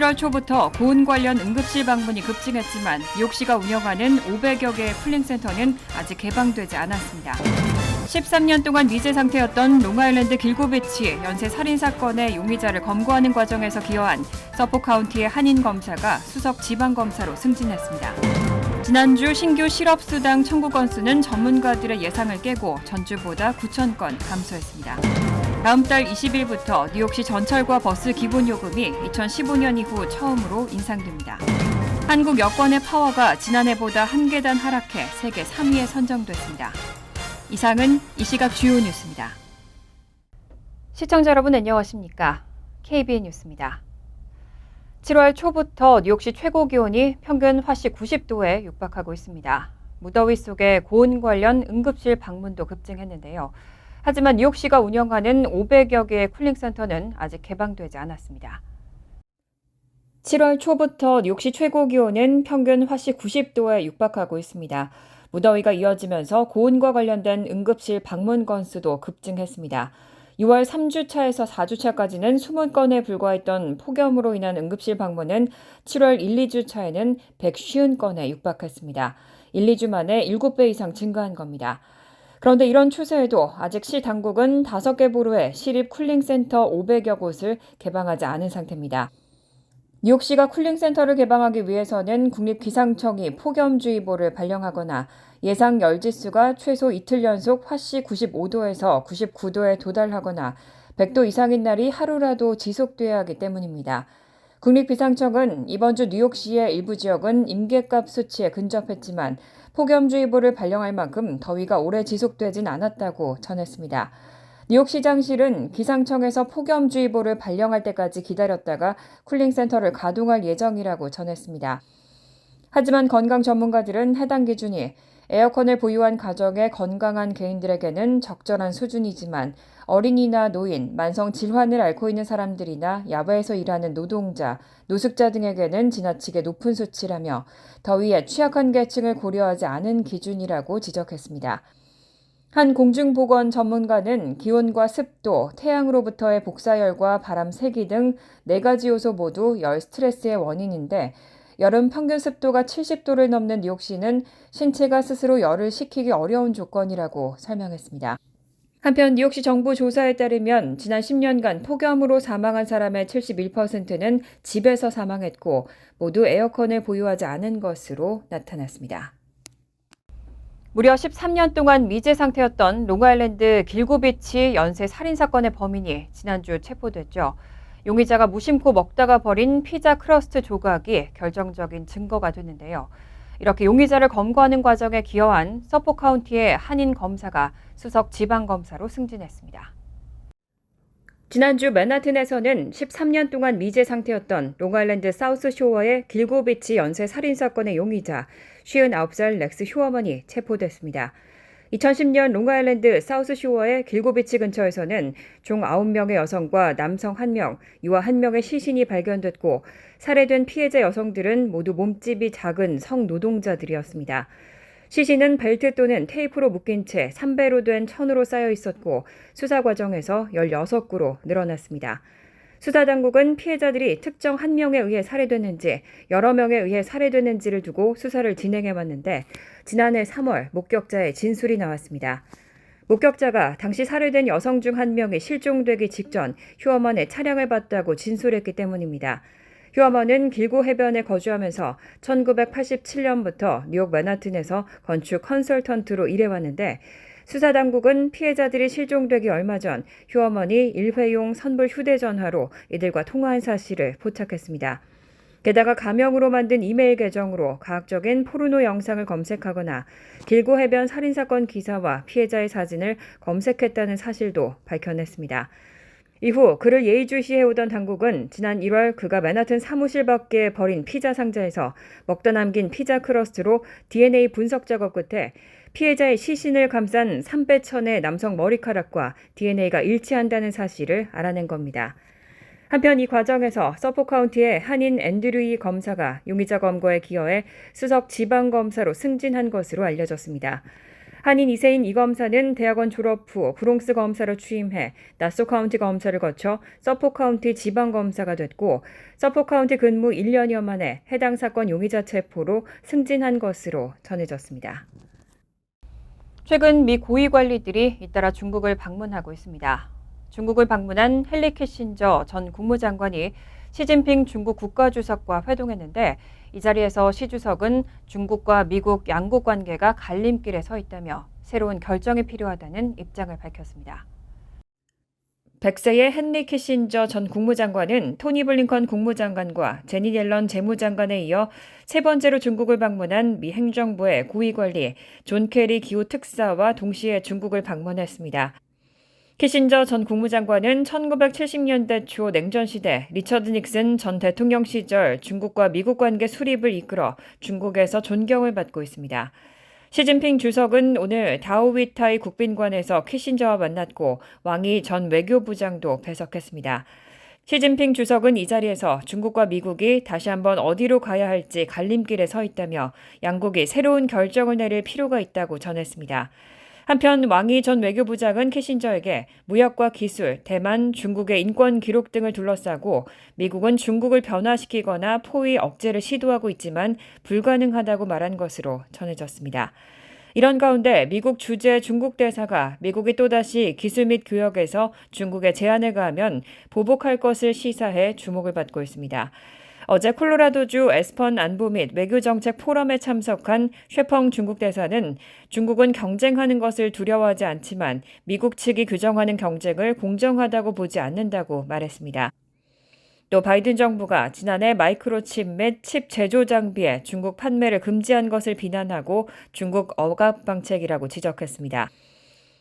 7월 초부터 고온 관련 응급실 방문이 급증했지만 뉴욕시가 운영하는 500여 개의 쿨링센터는 아직 개방되지 않았습니다. 13년 동안 미제 상태였던 롱아일랜드 길고비치 연쇄 살인 사건의 용의자를 검거하는 과정에서 기여한 서포 카운티의 한인 검사가 수석 지방 검사로 승진했습니다. 지난주 신규 실업수당 청구 건수는 전문가들의 예상을 깨고 전주보다 9,000건 감소했습니다. 다음 달 20일부터 뉴욕시 전철과 버스 기본요금이 2015년 이후 처음으로 인상됩니다. 한국 여권의 파워가 지난해보다 한 계단 하락해 세계 3위에 선정됐습니다. 이상은 이 시각 주요 뉴스입니다. 시청자 여러분 안녕하십니까? KBN 뉴스입니다. 7월 초부터 뉴욕시 최고 기온이 평균 화씨 90도에 육박하고 있습니다. 무더위 속에 고온 관련 응급실 방문도 급증했는데요. 하지만 뉴욕시가 운영하는 500여 개의 쿨링센터는 아직 개방되지 않았습니다. 7월 초부터 뉴욕시 최고 기온은 평균 화씨 90도에 육박하고 있습니다. 무더위가 이어지면서 고온과 관련된 응급실 방문 건수도 급증했습니다. 6월 3주차에서 4주차까지는 20건에 불과했던 폭염으로 인한 응급실 방문은 7월 1, 2주차에는 150건에 육박했습니다. 1, 2주 만에 7배 이상 증가한 겁니다. 그런데 이런 추세에도 아직 시 당국은 5개 보로의 시립 쿨링센터 500여 곳을 개방하지 않은 상태입니다. 뉴욕시가 쿨링센터를 개방하기 위해서는 국립기상청이 폭염주의보를 발령하거나 예상 열지수가 최소 이틀 연속 화씨 95도에서 99도에 도달하거나 100도 이상인 날이 하루라도 지속돼야 하기 때문입니다. 국립기상청은 이번 주 뉴욕시의 일부 지역은 임계값 수치에 근접했지만 폭염주의보를 발령할 만큼 더위가 오래 지속되진 않았다고 전했습니다. 뉴욕시장실은 기상청에서 폭염주의보를 발령할 때까지 기다렸다가 쿨링센터를 가동할 예정이라고 전했습니다. 하지만 건강 전문가들은 해당 기준이 에어컨을 보유한 가정의 건강한 개인들에게는 적절한 수준이지만 어린이나 노인, 만성 질환을 앓고 있는 사람들이나 야외에서 일하는 노동자, 노숙자 등에게는 지나치게 높은 수치라며 더위에 취약한 계층을 고려하지 않은 기준이라고 지적했습니다. 한 공중보건 전문가는 기온과 습도, 태양으로부터의 복사열과 바람 세기 등 4가지 요소 모두 열 스트레스의 원인인데 여름 평균 습도가 70도를 넘는 뉴욕시는 신체가 스스로 열을 식히기 어려운 조건이라고 설명했습니다. 한편 뉴욕시 정부 조사에 따르면 지난 10년간 폭염으로 사망한 사람의 71%는 집에서 사망했고 모두 에어컨을 보유하지 않은 것으로 나타났습니다. 무려 13년 동안 미제 상태였던 롱아일랜드 길고비치 연쇄 살인사건의 범인이 지난주 체포됐죠. 용의자가 무심코 먹다가 버린 피자 크러스트 조각이 결정적인 증거가 됐는데요. 이렇게 용의자를 검거하는 과정에 기여한 서포 카운티의 한인 검사가 수석 지방검사로 승진했습니다. 지난주 맨하튼에서는 13년 동안 미제 상태였던 롱아일랜드 사우스 쇼어의 길고비치 연쇄 살인사건의 용의자 59살 렉스 휴어먼이 체포됐습니다. 2010년 롱아일랜드 사우스 쇼어의 길고비치 근처에서는 총 9명의 여성과 남성 1명, 유아 1명의 시신이 발견됐고 살해된 피해자 여성들은 모두 몸집이 작은 성노동자들이었습니다. 시신은 벨트 또는 테이프로 묶인 채 3배로 된 천으로 쌓여 있었고 수사 과정에서 16구로 늘어났습니다. 수사당국은 피해자들이 특정 한 명에 의해 살해됐는지 여러 명에 의해 살해됐는지를 두고 수사를 진행해왔는데 지난해 3월 목격자의 진술이 나왔습니다. 목격자가 당시 살해된 여성 중 한 명이 실종되기 직전 휴어먼의 차량을 봤다고 진술했기 때문입니다. 휴어먼은 길고 해변에 거주하면서 1987년부터 뉴욕 맨하튼에서 건축 컨설턴트로 일해왔는데 수사당국은 피해자들이 실종되기 얼마 전 휴어먼이 일회용 선불 휴대전화로 이들과 통화한 사실을 포착했습니다. 게다가 가명으로 만든 이메일 계정으로 과학적인 포르노 영상을 검색하거나 길고 해변 살인사건 기사와 피해자의 사진을 검색했다는 사실도 밝혀냈습니다. 이후 그를 예의주시해오던 당국은 지난 1월 그가 맨하튼 사무실 밖에 버린 피자 상자에서 먹다 남긴 피자 크러스트로 DNA 분석 작업 끝에 피해자의 시신을 감싼 3배천의 남성 머리카락과 DNA가 일치한다는 사실을 알아낸 겁니다. 한편 이 과정에서 서포 카운티의 한인 앤드류이 검사가 용의자 검거에 기여해 수석 지방검사로 승진한 것으로 알려졌습니다. 한인 2세인 이 검사는 대학원 졸업 후 브롱스 검사로 취임해 나소 카운티 검사를 거쳐 서포 카운티 지방검사가 됐고 서포 카운티 근무 1년여 만에 해당 사건 용의자 체포로 승진한 것으로 전해졌습니다. 최근 미 고위 관리들이 잇따라 중국을 방문하고 있습니다. 중국을 방문한 헨리 키신저 전 국무장관이 시진핑 중국 국가주석과 회동했는데 이 자리에서 시 주석은 중국과 미국 양국 관계가 갈림길에 서 있다며 새로운 결정이 필요하다는 입장을 밝혔습니다. 100세의 헨리 키신저 전 국무장관은 토니 블링컨 국무장관과 제니 옐런 재무장관에 이어 세 번째로 중국을 방문한 미 행정부의 고위관리 존 케리 기후 특사와 동시에 중국을 방문했습니다. 키신저 전 국무장관은 1970년대 초 냉전 시대 리처드 닉슨 전 대통령 시절 중국과 미국 관계 수립을 이끌어 중국에서 존경을 받고 있습니다. 시진핑 주석은 오늘 다오위타이 국빈관에서 키신저와 만났고 왕이 전 외교부장도 배석했습니다. 시진핑 주석은 이 자리에서 중국과 미국이 다시 한번 어디로 가야 할지 갈림길에 서 있다며 양국이 새로운 결정을 내릴 필요가 있다고 전했습니다. 한편 왕이 전 외교부장은 키신저에게 무역과 기술, 대만, 중국의 인권 기록 등을 둘러싸고 미국은 중국을 변화시키거나 포위 억제를 시도하고 있지만 불가능하다고 말한 것으로 전해졌습니다. 이런 가운데 미국 주재 중국 대사가 미국이 또다시 기술 및 교역에서 중국에 제한을 가하면 보복할 것을 시사해 주목을 받고 있습니다. 어제 콜로라도주 에스펀 안보 및 외교정책 포럼에 참석한 쉐펑 중국 대사는 중국은 경쟁하는 것을 두려워하지 않지만 미국 측이 규정하는 경쟁을 공정하다고 보지 않는다고 말했습니다. 또 바이든 정부가 지난해 마이크로칩 및 칩 제조 장비의 중국 판매를 금지한 것을 비난하고 중국 억압 방책이라고 지적했습니다.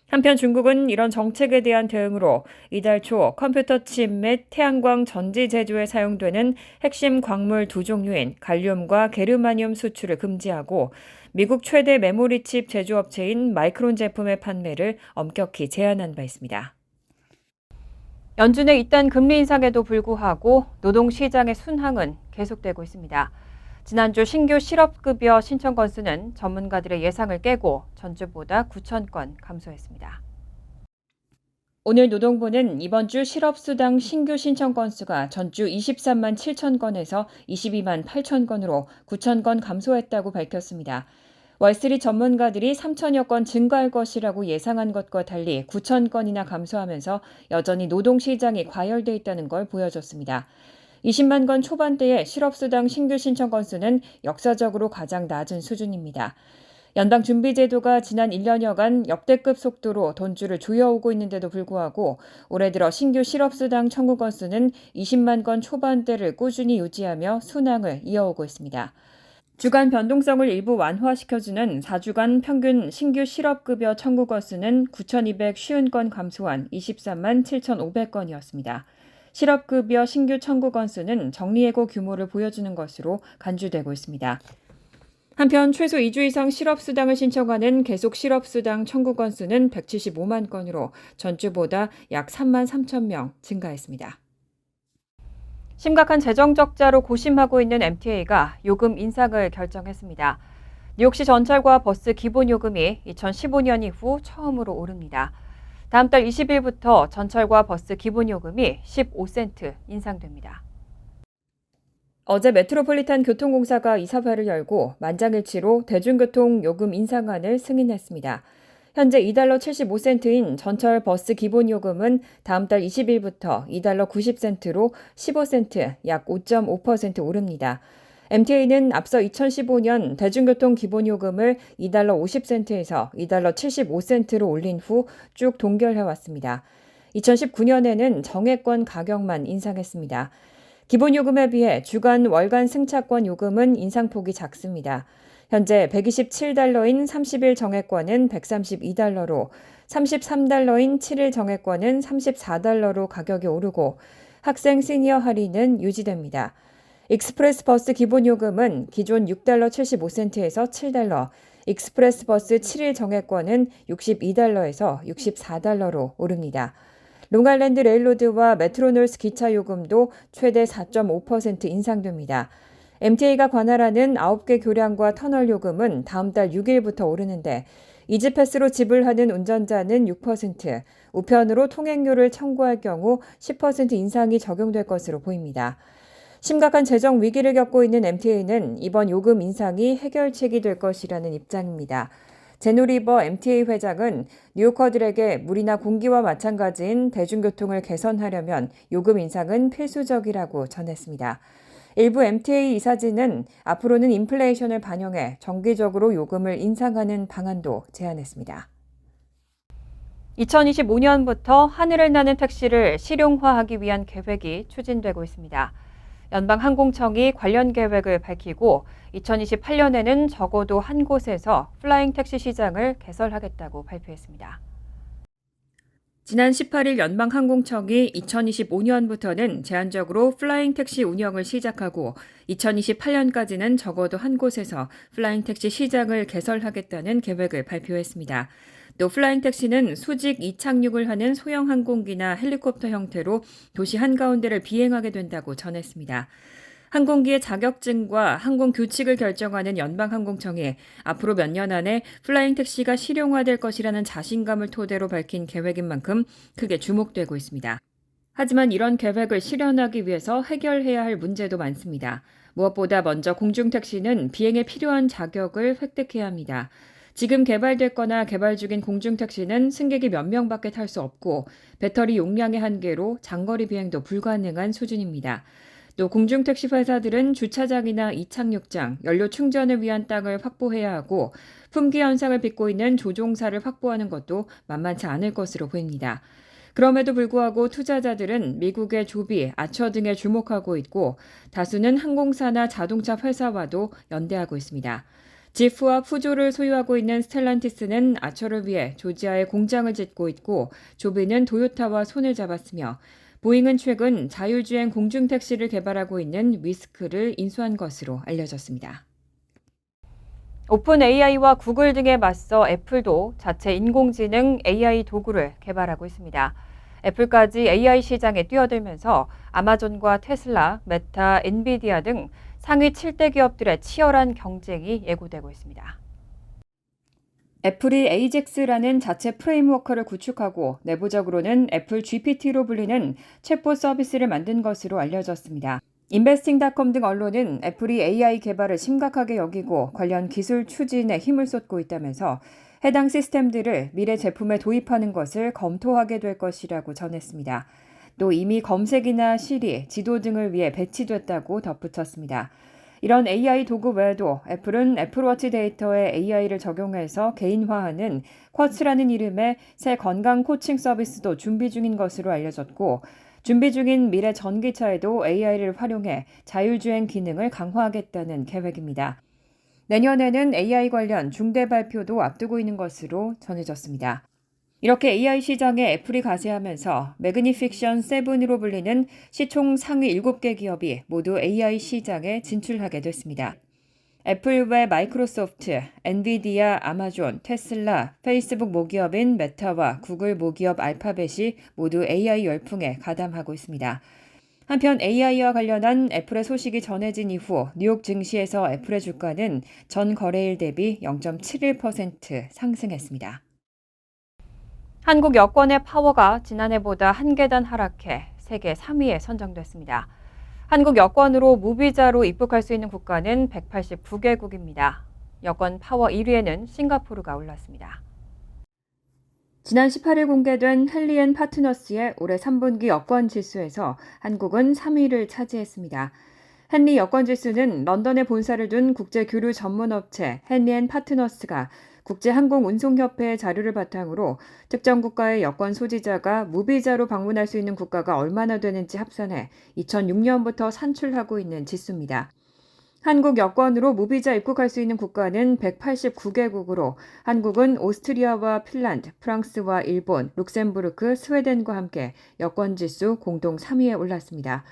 한편 중국은 이런 정책에 대한 대응으로 이달 초 컴퓨터 칩 및 태양광 전지 제조에 사용되는 핵심 광물 두 종류인 갈륨과 게르마늄 수출을 금지하고 미국 최대 메모리 칩 제조업체인 마이크론 제품의 판매를 엄격히 제한한 바 있습니다. 연준의 이딴 금리 인상에도 불구하고 노동시장의 순항은 계속되고 있습니다. 지난주 신규 실업급여 신청 건수는 전문가들의 예상을 깨고 전주보다 9천 건 감소했습니다. 오늘 노동부는 이번 주 실업수당 신규 신청 건수가 전주 23만 7천 건에서 22만 8천 건으로 9천 건 감소했다고 밝혔습니다. 월스트리트 전문가들이 3천여 건 증가할 것이라고 예상한 것과 달리 9천 건이나 감소하면서 여전히 노동시장이 과열돼 있다는 걸 보여줬습니다. 20만 건 초반대의 실업수당 신규 신청 건수는 역사적으로 가장 낮은 수준입니다. 연방준비제도가 지난 1년여간 역대급 속도로 돈줄을 조여오고 있는데도 불구하고 올해 들어 신규 실업수당 청구 건수는 20만 건 초반대를 꾸준히 유지하며 순항을 이어오고 있습니다. 주간 변동성을 일부 완화시켜주는 4주간 평균 신규 실업급여 청구 건수는 9,250건 감소한 23만 7,500건이었습니다. 실업급여 신규 청구 건수는 정리해고 규모를 보여주는 것으로 간주되고 있습니다. 한편 최소 2주 이상 실업수당을 신청하는 계속 실업수당 청구 건수는 175만 건으로 전주보다 약 3만 3천 명 증가했습니다. 심각한 재정 적자로 고심하고 있는 MTA가 요금 인상을 결정했습니다. 뉴욕시 전철과 버스 기본요금이 2015년 이후 처음으로 오릅니다. 다음 달 20일부터 전철과 버스 기본요금이 15센트 인상됩니다. 어제 메트로폴리탄 교통공사가 이사회를 열고 만장일치로 대중교통 요금 인상안을 승인했습니다. 현재 2달러 75센트인 전철 버스 기본요금은 다음 달 20일부터 2달러 90센트로 15센트, 약 5.5% 오릅니다. MTA는 앞서 2015년 대중교통 기본요금을 2달러 50센트에서 2달러 75센트로 올린 후 쭉 동결해왔습니다. 2019년에는 정액권 가격만 인상했습니다. 기본요금에 비해 주간 월간 승차권 요금은 인상폭이 작습니다. 현재 127달러인 30일 정액권은 132달러로, 33달러인 7일 정액권은 34달러로 가격이 오르고 학생 시니어 할인은 유지됩니다. 익스프레스 버스 기본요금은 기존 6달러 75센트에서 7달러, 익스프레스 버스 7일 정액권은 62달러에서 64달러로 오릅니다. 롱아일랜드 레일로드와 메트로놀스 기차 요금도 최대 4.5% 인상됩니다. MTA가 관할하는 9개 교량과 터널 요금은 다음 달 6일부터 오르는데 이지패스로 지불하는 운전자는 6%, 우편으로 통행료를 청구할 경우 10% 인상이 적용될 것으로 보입니다. 심각한 재정 위기를 겪고 있는 MTA는 이번 요금 인상이 해결책이 될 것이라는 입장입니다. 제노리버 MTA 회장은 뉴요커들에게 물이나 공기와 마찬가지인 대중교통을 개선하려면 요금 인상은 필수적이라고 전했습니다. 일부 MTA 이사진은 앞으로는 인플레이션을 반영해 정기적으로 요금을 인상하는 방안도 제안했습니다. 2025년부터 하늘을 나는 택시를 실용화하기 위한 계획이 추진되고 있습니다. 연방항공청이 관련 계획을 밝히고 2028년에는 적어도 한 곳에서 플라잉 택시 시장을 개설하겠다고 발표했습니다. 지난 18일 연방항공청이 2025년부터는 제한적으로 플라잉 택시 운영을 시작하고 2028년까지는 적어도 한 곳에서 플라잉 택시 시장을 개설하겠다는 계획을 발표했습니다. 또 플라잉 택시는 수직 이착륙을 하는 소형 항공기나 헬리콥터 형태로 도시 한가운데를 비행하게 된다고 전했습니다. 항공기의 자격증과 항공 규칙을 결정하는 연방항공청이 앞으로 몇 년 안에 플라잉 택시가 실용화될 것이라는 자신감을 토대로 밝힌 계획인 만큼 크게 주목되고 있습니다. 하지만 이런 계획을 실현하기 위해서 해결해야 할 문제도 많습니다. 무엇보다 먼저 공중택시는 비행에 필요한 자격을 획득해야 합니다. 지금 개발됐거나 개발 중인 공중택시는 승객이 몇 명밖에 탈 수 없고 배터리 용량의 한계로 장거리 비행도 불가능한 수준입니다. 또 공중택시 회사들은 주차장이나 이착륙장, 연료 충전을 위한 땅을 확보해야 하고 품귀 현상을 빚고 있는 조종사를 확보하는 것도 만만치 않을 것으로 보입니다. 그럼에도 불구하고 투자자들은 미국의 조비, 아처 등에 주목하고 있고 다수는 항공사나 자동차 회사와도 연대하고 있습니다. 지프와 푸조를 소유하고 있는 스텔란티스는 아처를 위해 조지아에 공장을 짓고 있고 조비는 도요타와 손을 잡았으며 보잉은 최근 자율주행 공중택시를 개발하고 있는 위스크를 인수한 것으로 알려졌습니다. 오픈 AI와 구글 등에 맞서 애플도 자체 인공지능 AI 도구를 개발하고 있습니다. 애플까지 AI 시장에 뛰어들면서 아마존과 테슬라, 메타, 엔비디아 등 상위 7대 기업들의 치열한 경쟁이 예고되고 있습니다. 애플이 AJAX라는 자체 프레임워크를 구축하고 내부적으로는 애플 GPT로 불리는 챗봇 서비스를 만든 것으로 알려졌습니다. 인베스팅닷컴 등 언론은 애플이 AI 개발을 심각하게 여기고 관련 기술 추진에 힘을 쏟고 있다면서 해당 시스템들을 미래 제품에 도입하는 것을 검토하게 될 것이라고 전했습니다. 또 이미 검색이나 시리, 지도 등을 위해 배치됐다고 덧붙였습니다. 이런 AI 도구 외에도 애플은 애플워치 데이터에 AI를 적용해서 개인화하는 쿼츠라는 이름의 새 건강 코칭 서비스도 준비 중인 것으로 알려졌고 준비 중인 미래 전기차에도 AI를 활용해 자율주행 기능을 강화하겠다는 계획입니다. 내년에는 AI 관련 중대 발표도 앞두고 있는 것으로 전해졌습니다. 이렇게 AI 시장에 애플이 가세하면서 매그니픽션 7으로 불리는 시총 상위 7개 기업이 모두 AI 시장에 진출하게 됐습니다. 애플 외 마이크로소프트, 엔비디아, 아마존, 테슬라, 페이스북 모기업인 메타와 구글 모기업 알파벳이 모두 AI 열풍에 가담하고 있습니다. 한편 AI와 관련한 애플의 소식이 전해진 이후 뉴욕 증시에서 애플의 주가는 전 거래일 대비 0.71% 상승했습니다. 한국 여권의 파워가 지난해보다 한 계단 하락해 세계 3위에 선정됐습니다. 한국 여권으로 무비자로 입국할 수 있는 국가는 189개국입니다. 여권 파워 1위에는 싱가포르가 올랐습니다. 지난 18일 공개된 헨리앤 파트너스의 올해 3분기 여권 지수에서 한국은 3위를 차지했습니다. 헨리 여권 지수는 런던에 본사를 둔 국제 교류 전문 업체 헨리앤 파트너스가 국제항공운송협회의 자료를 바탕으로 특정 국가의 여권 소지자가 무비자로 방문할 수 있는 국가가 얼마나 되는지 합산해 2006년부터 산출하고 있는 지수입니다. 한국 여권으로 무비자 입국할 수 있는 국가는 189개국으로 한국은 오스트리아와 핀란드, 프랑스와 일본, 룩셈부르크, 스웨덴과 함께 여권 지수 공동 3위에 올랐습니다.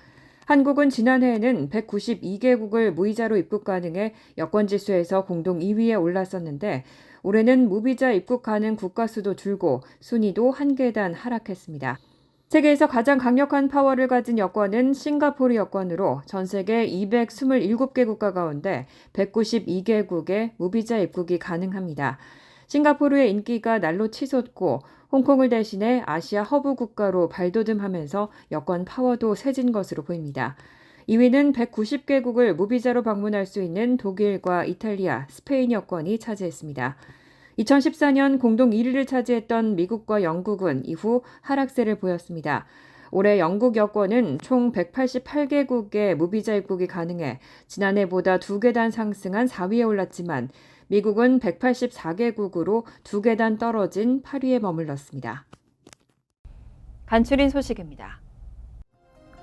한국은 지난해에는 192개국을 무이자로 입국 가능해 여권 지수에서 공동 2위에 올랐었는데 올해는 무비자 입국 가능 국가 수도 줄고 순위도 한 계단 하락했습니다. 세계에서 가장 강력한 파워를 가진 여권은 싱가포르 여권으로 전 세계 227개 국가 가운데 192개국에 무비자 입국이 가능합니다. 싱가포르의 인기가 날로 치솟고 홍콩을 대신해 아시아 허브 국가로 발돋움하면서 여권 파워도 세진 것으로 보입니다. 2위는 190개국을 무비자로 방문할 수 있는 독일과 이탈리아, 스페인 여권이 차지했습니다. 2014년 공동 1위를 차지했던 미국과 영국은 이후 하락세를 보였습니다. 올해 영국 여권은 총 188개국의 무비자 입국이 가능해 지난해보다 2계단 상승한 4위에 올랐지만 미국은 184개국으로 2계단 떨어진 8위에 머물렀습니다. 간추린 소식입니다.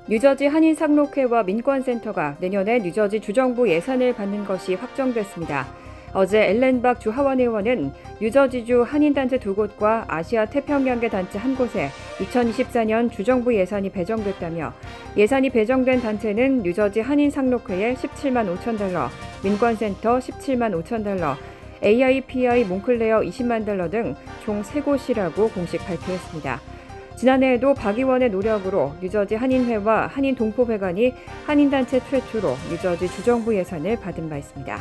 뉴저지 한인상록회와 민권센터가 내년에 뉴저지 주정부 예산을 받는 것이 확정됐습니다. 어제 엘렌 박 주 하원 의원은 뉴저지주 한인단체 2곳과 아시아 태평양계 단체 1곳에 2024년 주정부 예산이 배정됐다며 예산이 배정된 단체는 뉴저지 한인상록회에 $17만 5천 달러, 민권센터 $17만 5천 달러, AIPI 몽클레어 $20만 달러 등 총 3곳이라고 공식 발표했습니다. 지난해에도 박 의원의 노력으로 뉴저지 한인회와 한인동포회관이 한인단체 최초로 뉴저지 주정부 예산을 받은 바 있습니다.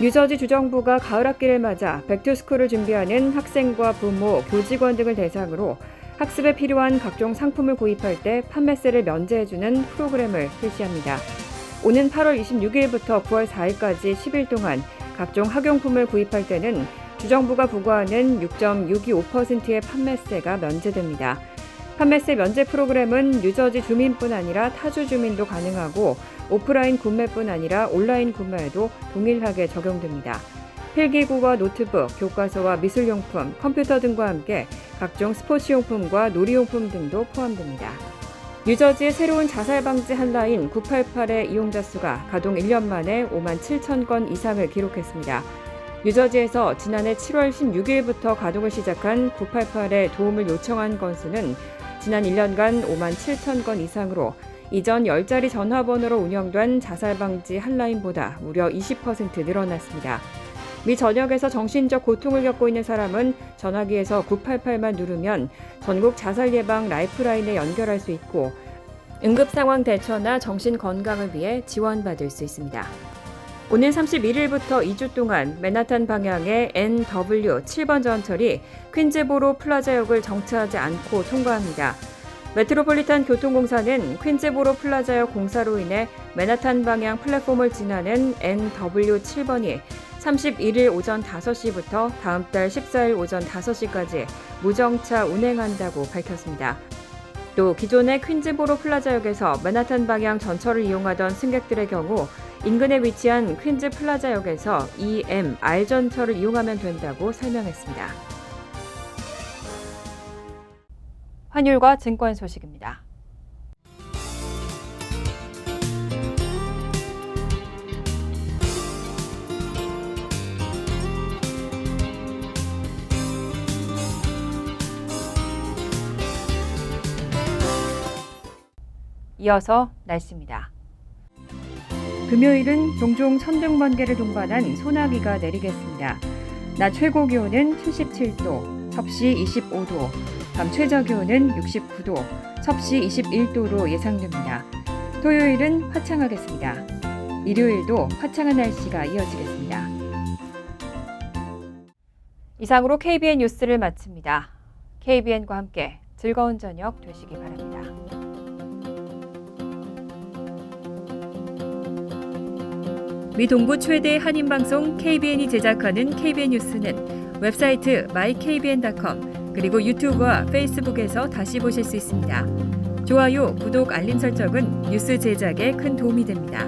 뉴저지 주정부가 가을 학기를 맞아 백투스쿨을 준비하는 학생과 부모, 교직원 등을 대상으로 학습에 필요한 각종 상품을 구입할 때 판매세를 면제해주는 프로그램을 실시합니다. 오는 8월 26일부터 9월 4일까지 10일 동안 각종 학용품을 구입할 때는 주정부가 부과하는 6.625%의 판매세가 면제됩니다. 판매세 면제 프로그램은 뉴저지 주민뿐 아니라 타주 주민도 가능하고 오프라인 구매뿐 아니라 온라인 구매에도 동일하게 적용됩니다. 필기구와 노트북, 교과서와 미술용품, 컴퓨터 등과 함께 각종 스포츠용품과 놀이용품 등도 포함됩니다. 뉴저지의 새로운 자살 방지 한라인 988의 이용자 수가 가동 1년 만에 5만 7천 건 이상을 기록했습니다. 뉴저지에서 지난해 7월 16일부터 가동을 시작한 988에 도움을 요청한 건수는 지난 1년간 5만 7천 건 이상으로 이전 10자리 전화번호로 운영된 자살방지 한라인보다 무려 20% 늘어났습니다. 미 전역에서 정신적 고통을 겪고 있는 사람은 전화기에서 988만 누르면 전국 자살 예방 라이프라인에 연결할 수 있고 응급상황 대처나 정신 건강을 위해 지원받을 수 있습니다. 오는 31일부터 2주 동안 맨하탄 방향의 NW 7번 전철이 퀸즈보로 플라자역을 정차하지 않고 통과합니다. 메트로폴리탄 교통공사는 퀸즈보로 플라자역 공사로 인해 맨하탄 방향 플랫폼을 지나는 NW 7번이 31일 오전 5시부터 다음 달 14일 오전 5시까지 무정차 운행한다고 밝혔습니다. 또 기존의 퀸즈보로 플라자역에서 맨하탄 방향 전철을 이용하던 승객들의 경우 인근에 위치한 퀸즈 플라자역에서 EMR 전철을 이용하면 된다고 설명했습니다. 환율과 증권 소식입니다. 이어서 날씨입니다. 금요일은 종종 천둥번개를 동반한 소나기가 내리겠습니다. 낮 최고 기온은 77도, 섭씨 25도, 밤 최저 기온은 69도, 섭씨 21도로 예상됩니다. 토요일은 화창하겠습니다. 일요일도 화창한 날씨가 이어지겠습니다. 이상으로 KBN 뉴스를 마칩니다. KBN과 함께 즐거운 저녁 되시기 바랍니다. 미 동부 최대 한인방송 KBN이 제작하는 KBN 뉴스는 웹사이트 mykbn.com 그리고 유튜브와 페이스북에서 다시 보실 수 있습니다. 좋아요, 구독, 알림 설정은 뉴스 제작에 큰 도움이 됩니다.